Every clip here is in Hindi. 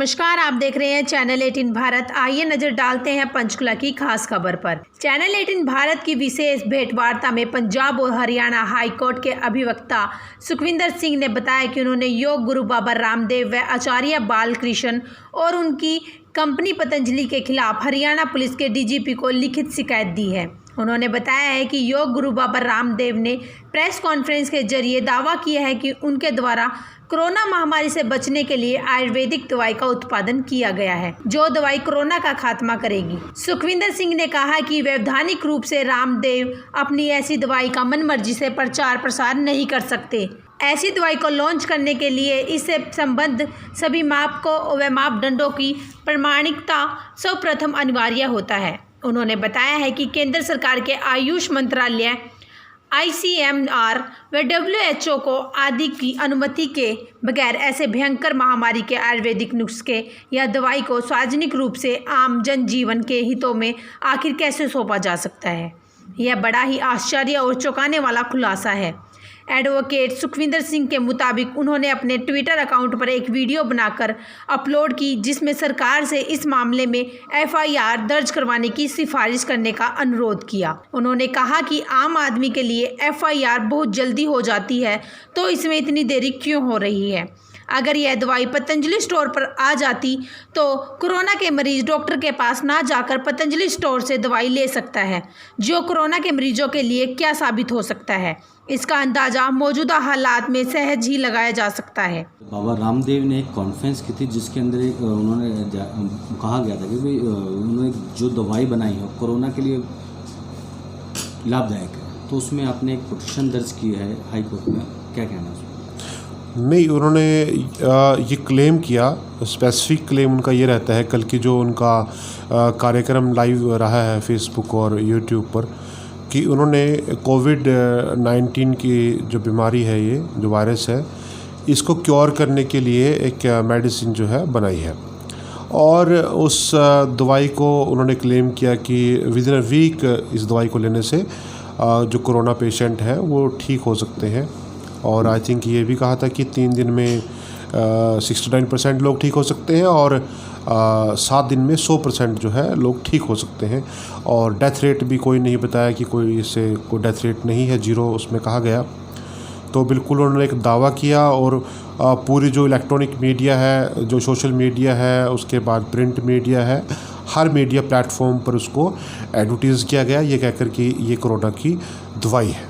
नमस्कार, आप देख रहे हैं चैनल 18 भारत। आइए नजर डालते हैं पंचकुला की खास खबर पर। चैनल 18 भारत की विशेष भेंटवार्ता में पंजाब और हरियाणा हाईकोर्ट के अधिवक्ता सुखविंदर सिंह ने बताया कि उन्होंने योग गुरु बाबा रामदेव व आचार्य बालकृष्ण और उनकी कंपनी पतंजलि के खिलाफ हरियाणा पुलिस के डीजीपी को लिखित शिकायत दी है। उन्होंने बताया है कि योग गुरु बाबा रामदेव ने प्रेस कॉन्फ्रेंस के जरिए दावा किया है कि उनके द्वारा कोरोना महामारी से बचने के लिए आयुर्वेदिक दवाई का उत्पादन किया गया है, जो दवाई कोरोना का खात्मा करेगी। सुखविंदर सिंह ने कहा कि वैधानिक रूप से रामदेव अपनी ऐसी दवाई का मनमर्जी से प्रचार प्रसार नहीं कर सकते। ऐसी दवाई को लॉन्च करने के लिए इससे संबद्ध सभी मापकों व मापदंडों की प्रमाणिकता सर्वप्रथम अनिवार्य होता है। उन्होंने बताया है कि केंद्र सरकार के आयुष मंत्रालय ICMR व WHO को आदि की अनुमति के बगैर ऐसे भयंकर महामारी के आयुर्वेदिक नुस्खे या दवाई को सार्वजनिक रूप से आम जनजीवन के हितों में आखिर कैसे सौंपा जा सकता है। यह बड़ा ही आश्चर्य और चौंकाने वाला खुलासा है। एडवोकेट सुखविंदर सिंह के मुताबिक उन्होंने अपने ट्विटर अकाउंट पर एक वीडियो बनाकर अपलोड की, जिसमें सरकार से इस मामले में FIR दर्ज करवाने की सिफारिश करने का अनुरोध किया। उन्होंने कहा कि आम आदमी के लिए FIR बहुत जल्दी हो जाती है, तो इसमें इतनी देरी क्यों हो रही है। अगर यह दवाई पतंजलि स्टोर पर आ जाती तो कोरोना के मरीज डॉक्टर के पास ना जाकर पतंजलि स्टोर से दवाई ले सकता है, जो कोरोना के मरीजों के लिए क्या साबित हो सकता है, इसका अंदाज़ा मौजूदा हालात में सहज ही लगाया जा सकता है। बाबा रामदेव ने एक कॉन्फ्रेंस की थी, जिसके अंदर उन्होंने कहा गया था कि उन्होंने जो दवाई बनाई है कोरोना के लिए लाभदायक है, तो उसमें आपने एक पिटीशन दर्ज की है हाई कोर्ट में, क्या कहना है उसमें? नहीं, उन्होंने ये क्लेम किया, स्पेसिफिक क्लेम उनका ये रहता है, कल की जो उनका कार्यक्रम लाइव रहा है फेसबुक और यूट्यूब पर, कि उन्होंने कोविड-19 की जो बीमारी है, ये जो वायरस है, इसको क्योर करने के लिए एक मेडिसिन जो है बनाई है। और उस दवाई को उन्होंने क्लेम किया कि विद इन अ वीक इस दवाई को लेने से जो कोरोना पेशेंट हैं वो ठीक हो सकते हैं। और आई थिंक ये भी कहा था कि 3 दिन में 69% लोग ठीक हो सकते हैं और 7 दिन में 100% जो है लोग ठीक हो सकते हैं। और डेथ रेट भी कोई नहीं बताया कि कोई इससे कोई डेथ रेट नहीं है, 0 उसमें कहा गया। तो बिल्कुल उन्होंने एक दावा किया और पूरी जो इलेक्ट्रॉनिक मीडिया है, जो सोशल मीडिया है, उसके बाद प्रिंट मीडिया है, हर मीडिया प्लेटफॉर्म पर उसको एडवर्टीज़ किया गया ये कहकर कि ये कोरोना की दवाई है।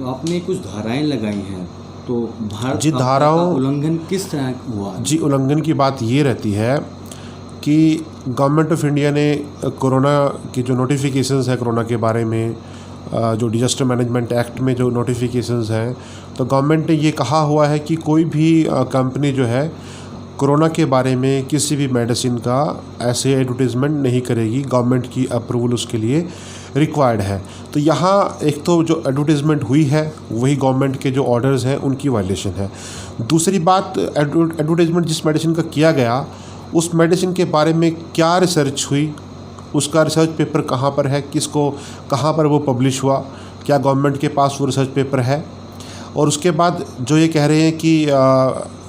आपने कुछ धाराएं लगाई हैं, तो भारत जी, धाराओं उल्लंघन किस तरह हुआ? जी, उल्लंघन की बात ये रहती है कि गवर्नमेंट ऑफ इंडिया ने कोरोना की जो नोटिफिकेशंस है कोरोना के बारे में, जो डिजास्टर मैनेजमेंट एक्ट में जो नोटिफिकेशंस हैं, तो गवर्नमेंट ने ये कहा हुआ है कि कोई भी कंपनी जो है कोरोना के बारे में किसी भी मेडिसिन का ऐसे एडवर्टीज़मेंट नहीं करेगी, गवर्नमेंट की अप्रूवल उसके लिए रिक्वायर्ड है। तो यहाँ एक तो जो एडवर्टीज़मेंट हुई है वही गवर्नमेंट के जो ऑर्डर्स हैं उनकी वायलेशन है। दूसरी बात, एडवर्टीज़मेंट जिस मेडिसिन का किया गया उस मेडिसिन के बारे में क्या रिसर्च हुई, उसका रिसर्च पेपर कहाँ पर है, किसको कहाँ पर वो पब्लिश हुआ, क्या गवर्नमेंट के पास वो रिसर्च पेपर है। और उसके बाद जो ये कह रहे हैं कि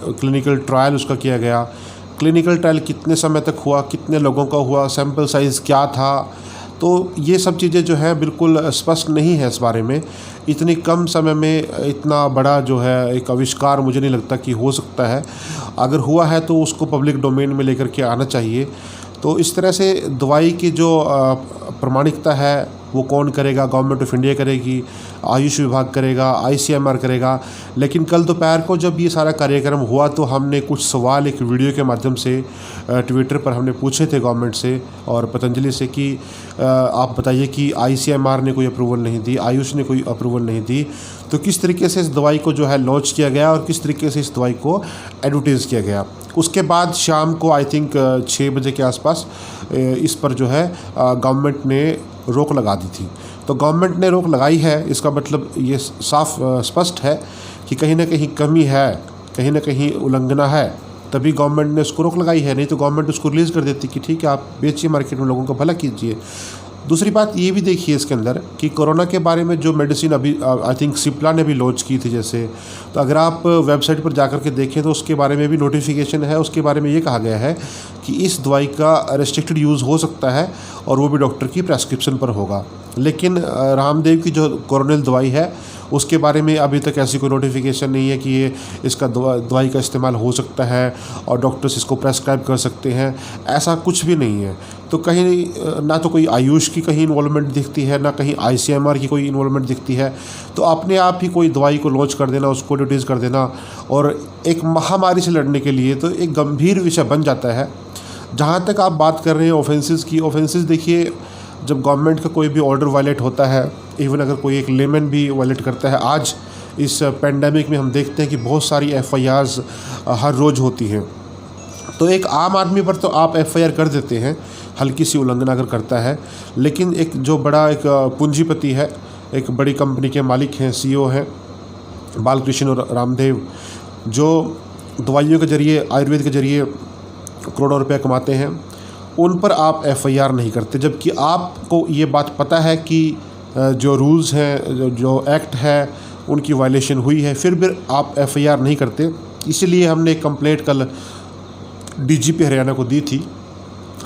क्लिनिकल ट्रायल उसका किया गया, क्लिनिकल ट्रायल कितने समय तक हुआ, कितने लोगों का हुआ, सैम्पल साइज़ क्या था, तो ये सब चीज़ें जो है बिल्कुल स्पष्ट नहीं है इस बारे में। इतनी कम समय में इतना बड़ा जो है एक आविष्कार मुझे नहीं लगता कि हो सकता है। अगर हुआ है तो उसको पब्लिक डोमेन में लेकर के आना चाहिए। तो इस तरह से दवाई की जो प्रमाणिकता है वो कौन करेगा? गवर्नमेंट ऑफ इंडिया करेगी, आयुष विभाग करेगा, ICMR करेगा। लेकिन कल दोपहर को जब ये सारा कार्यक्रम हुआ तो हमने कुछ सवाल एक वीडियो के माध्यम से ट्विटर पर हमने पूछे थे गवर्नमेंट से और पतंजलि से कि आप बताइए कि ICMR ने कोई अप्रूवल नहीं दी, आयुष ने कोई अप्रूवल नहीं दी, तो किस तरीके से इस दवाई को जो है लॉन्च किया गया और किस तरीके से इस दवाई को एडवर्टाइज़ किया गया। उसके बाद शाम को आई थिंक 6 बजे के आसपास इस पर जो है गवर्नमेंट ने रोक लगा दी थी। तो गवर्नमेंट ने रोक लगाई है, इसका मतलब ये साफ स्पष्ट है कि कहीं ना कहीं कमी है, कहीं ना कहीं उल्लंघना है, तभी गवर्नमेंट ने उसको रोक लगाई है। नहीं तो गवर्नमेंट उसको रिलीज़ कर देती कि ठीक है आप बेचिए, मार्केट में लोगों का भला कीजिए। दूसरी बात ये भी देखिए इसके अंदर कि कोरोना के बारे में जो मेडिसिन अभी आई थिंक सिप्ला ने भी लॉन्च की थी जैसे, तो अगर आप वेबसाइट पर जाकर के देखें तो उसके बारे में भी नोटिफिकेशन है। उसके बारे में ये कहा गया है कि इस दवाई का रेस्ट्रिक्टेड यूज़ हो सकता है और वो भी डॉक्टर की प्रेस्क्रिप्शन पर होगा। लेकिन रामदेव की जो कोरोनिल दवाई है उसके बारे में अभी तक ऐसी कोई नोटिफिकेशन नहीं है कि ये इसका दवाई का इस्तेमाल हो सकता है और डॉक्टर्स इसको प्रेस्क्राइब कर सकते हैं, ऐसा कुछ भी नहीं है। तो कहीं ना तो कोई आयुष की कहीं इन्वॉल्वमेंट दिखती है, ना कहीं ICMR की कोई इन्वॉल्वमेंट दिखती है। तो अपने आप ही कोई दवाई को लॉन्च कर देना, उसको रिलीज़ कर देना और एक महामारी से लड़ने के लिए तो एक गंभीर विषय बन जाता है। जहाँ तक आप बात कर रहे हैं ऑफेंसेस की, ऑफेंसेस देखिए जब गवर्नमेंट का कोई भी ऑर्डर वायलेट होता है, इवन अगर कोई एक लेमन भी वायलेट करता है, आज इस पेंडेमिक में हम देखते हैं कि बहुत सारी FIRs हर रोज़ होती हैं। तो एक आम आदमी पर तो आप FIR कर देते हैं हल्की सी उल्लंघन अगर करता है, लेकिन एक जो बड़ा एक पूंजीपति है, एक बड़ी कंपनी के मालिक हैं, CEO हैं बालकृष्ण और रामदेव, जो दवाइयों के ज़रिए, आयुर्वेद के ज़रिए करोड़ों रुपए कमाते हैं, उन पर आप FIR नहीं करते। जबकि आपको ये बात पता है कि जो रूल्स हैं, जो एक्ट है, उनकी वायलेशन हुई है, फिर भी आप FIR नहीं करते। इसीलिए हमने एक कंप्लेंट कल DGP हरियाणा को दी थी।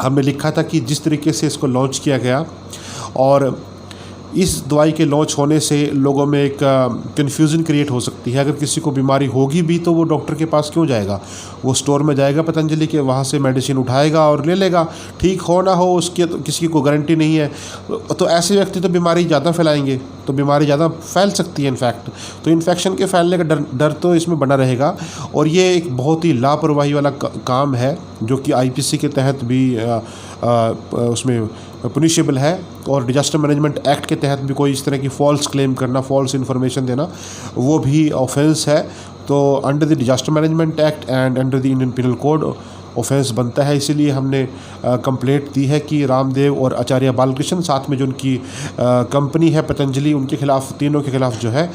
हमने लिखा था कि जिस तरीके से इसको लॉन्च किया गया और इस दवाई के लॉन्च होने से लोगों में एक कन्फ्यूज़न क्रिएट हो सकती है। अगर किसी को बीमारी होगी भी तो वो डॉक्टर के पास क्यों जाएगा, वो स्टोर में जाएगा पतंजलि के, वहाँ से मेडिसिन उठाएगा और ले लेगा। ठीक हो ना हो उसकी तो किसी को गारंटी नहीं है। तो ऐसे व्यक्ति तो बीमारी ज़्यादा फैलाएंगे, तो बीमारी ज़्यादा फैल सकती है इनफैक्ट। तो इन्फेक्शन के फैलने का डर तो इसमें बना रहेगा। और ये एक बहुत ही लापरवाही वाला काम है जो कि IPC के तहत भी उसमें पुनिशेबल है और डिजास्टर मैनेजमेंट एक्ट के तहत भी कोई इस तरह की फ़ॉल्स क्लेम करना, फ़ॉल्स इन्फॉर्मेशन देना, वो भी ऑफेंस है। तो under the disaster management act and under the Indian penal code offence बनता है। इसीलिए हमने कंप्लेंट दी है कि रामदेव और आचार्य बालकृष्ण, साथ में जो उनकी कंपनी है पतंजलि, उनके खिलाफ, तीनों के खिलाफ जो है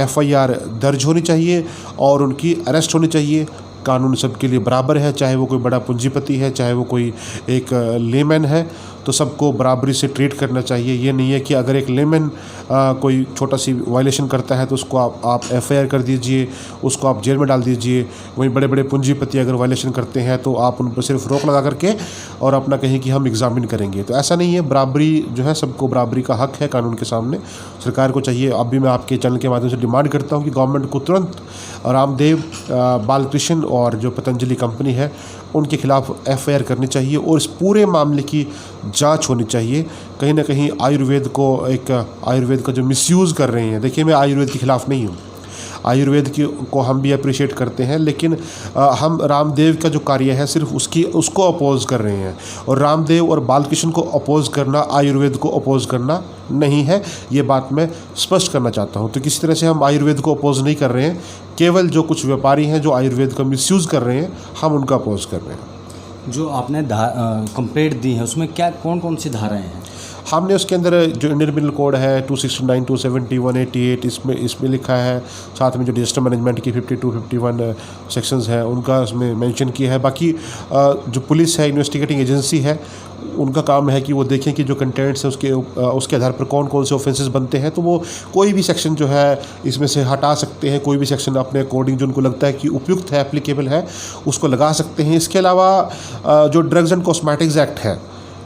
FIR दर्ज होनी चाहिए और उनकी अरेस्ट होनी चाहिए। कानून सबके लिए बराबर है, चाहे वो कोई बड़ा पूंजीपति है, चाहे वो कोई एक लेमैन है, तो सबको बराबरी से ट्रीट करना चाहिए। ये नहीं है कि अगर एक लेमैन कोई छोटा सी वायलेशन करता है तो उसको आप FIR कर दीजिए, उसको आप जेल में डाल दीजिए। वहीं बड़े बड़े पूंजीपति अगर वायलेशन करते हैं तो आप उन पर सिर्फ रोक लगा करके और अपना कहें कि हम एग्जामिन करेंगे। तो ऐसा नहीं है, बराबरी जो है, सबको बराबरी का हक है कानून के सामने। सरकार को चाहिए, अब भी मैं आपके चैनल के माध्यम से डिमांड करता हूँ कि गवर्नमेंट को तुरंत रामदेव, बालकृष्ण और जो पतंजलि कंपनी है उनके खिलाफ FIR करनी चाहिए और इस पूरे मामले की जांच होनी चाहिए। कहीं ना कहीं आयुर्वेद का जो मिसयूज़ कर रहे हैं, देखिए मैं आयुर्वेद के खिलाफ नहीं हूँ, आयुर्वेद को हम भी अप्रिशिएट करते हैं, लेकिन हम रामदेव का जो कार्य है सिर्फ उसको अपोज़ कर रहे हैं। और रामदेव और बालकृष्ण को अपोज़ करना आयुर्वेद को अपोज़ करना नहीं है, ये बात मैं स्पष्ट करना चाहता हूँ। तो किसी तरह से हम आयुर्वेद को अपोज़ नहीं कर रहे हैं, केवल जो कुछ व्यापारी हैं जो आयुर्वेद का मिसयूज़ कर रहे हैं, हम उनका अपोज़ कर रहे हैं। जो आपने कंप्लेंट दी है उसमें क्या कौन कौन सी धाराएं हैं? हमने उसके अंदर जो इंडियन पिनल कोड है 269, 270, 188 इसमें लिखा है। साथ में जो डिजास्टर मैनेजमेंट की 52, 51 सेक्शंस हैं उनका उसमें मेंशन किया है। बाकी जो पुलिस है, इन्वेस्टिगेटिंग एजेंसी है, उनका काम है कि वो देखें कि जो कंटेंट्स है उसके आधार पर कौन कौन से ऑफेंसेस बनते हैं। तो वो कोई भी सेक्शन जो है इसमें से हटा सकते हैं, कोई भी सेक्शन अपने अकॉर्डिंग जो उनको लगता है कि उपयुक्त है, एप्लीकेबल है, उसको लगा सकते हैं। इसके अलावा जो ड्रग्स एंड कॉस्मेटिक्स एक्ट है,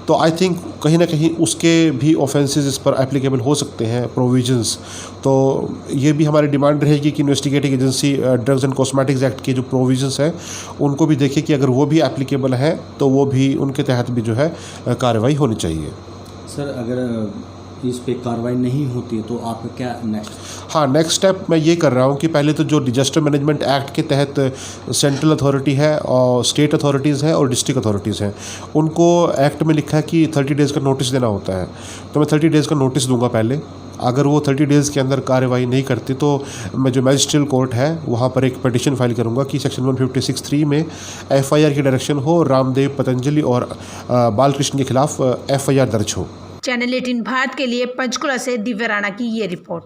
तो आई थिंक कहीं ना कहीं उसके भी ऑफेंसेस इस पर एप्लीकेबल हो सकते हैं, प्रोविजंस। तो ये भी हमारी डिमांड रहेगी कि investigating agency drugs and cosmetics act के जो प्रोविजंस हैं उनको भी देखे कि अगर वो भी एप्लीकेबल है तो वो भी उनके तहत भी जो है कार्रवाई होनी चाहिए। सर, अगर इस पे कार्रवाई नहीं होती तो आपका क्या नेक्स्ट? हाँ, नेक्स्ट स्टेप मैं ये कर रहा हूँ कि पहले तो जो डिजास्टर मैनेजमेंट एक्ट के तहत सेंट्रल अथॉरिटी है और स्टेट अथॉरिटीज़ हैं और डिस्ट्रिक्ट अथॉरिटीज़ हैं, उनको एक्ट में लिखा है कि 30 डेज़ का नोटिस देना होता है। तो मैं 30 डेज़ का नोटिस दूंगा पहले। अगर वो 30 डेज़ के अंदर कार्रवाई नहीं करती तो मैं जो मैजिस्ट्रेल कोर्ट है वहाँ पर एक पिटीशन फाइल करूँगा कि सेक्शन 156(3) में FIR की डायरेक्शन हो, रामदेव, पतंजलि और बालकृष्ण के खिलाफ FIR दर्ज हो। चैनल 18 भारत के लिए पंचकुला से दिव्या राणा की ये रिपोर्ट।